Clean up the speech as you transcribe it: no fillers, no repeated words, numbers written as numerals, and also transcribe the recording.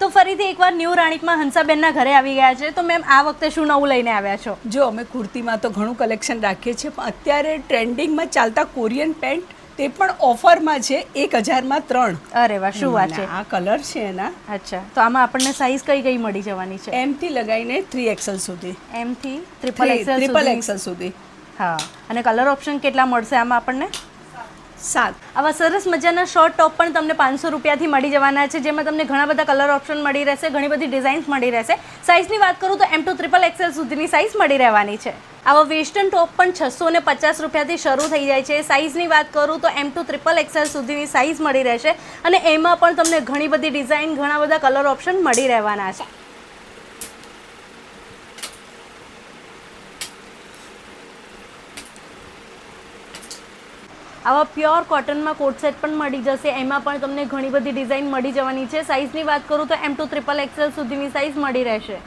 તો ફરીથી એકવાર ન્યૂ રાણીપમાં હંસાબેનના ઘરે આવી ગયા છે. તો મેમ આ વખતે શું નવું લઈને આવ્યા છો? જો અમે કુર્તીમાં તો ઘણું કલેક્શન રાખીએ છીએ, પણ અત્યારે ટ્રેન્ડિંગમાં ચાલતા કોરિયન પેન્ટ તે પણ ઓફરમાં છે 1000માં 3. અરે વાહ, શું વાત છે. આ કલર છે એના. અચ્છા, તો આમાં આપણને સાઈઝ કઈ કઈ મળી જવાની છે? M થી લગાવીને 3XL સુધી. M થી ટ્રિપલ XL સુધી. હા, અને કલર ઓપ્શન કેટલા મળશે આમાં આપણને? 7. આવા સરસ મજાના શોર્ટ ટોપ પણ તમને 500 રૂપિયાથી મળી જવાના છે, જેમાં તમને ઘણા બધા કલર ઓપ્શન મળી રહેશે, ઘણી બધી ડિઝાઇન્સ મળી રહેશે. સાઇઝની વાત કરું તો M to XXL સુધીની સાઇઝ મળી રહેવાની છે. આવા વેસ્ટર્ન ટોપ પણ 650 રૂપિયાથી શરૂ થઈ જાય છે. સાઇઝની વાત કરું તો M to XXL સુધીની સાઇઝ મળી રહેશે, અને એમાં પણ તમને ઘણી બધી ડિઝાઇન, ઘણા બધા કલર ઓપ્શન મળી રહેવાના છે. આવા પ્યોર કોટનમાં કોટ સેટ પણ મળી જશે, એમાં પણ તમને ઘણી બધી ડિઝાઇન મળી જવાની છે. સાઇઝની વાત કરું તો M to XXL સુધીની સાઇઝ મળી રહેશે.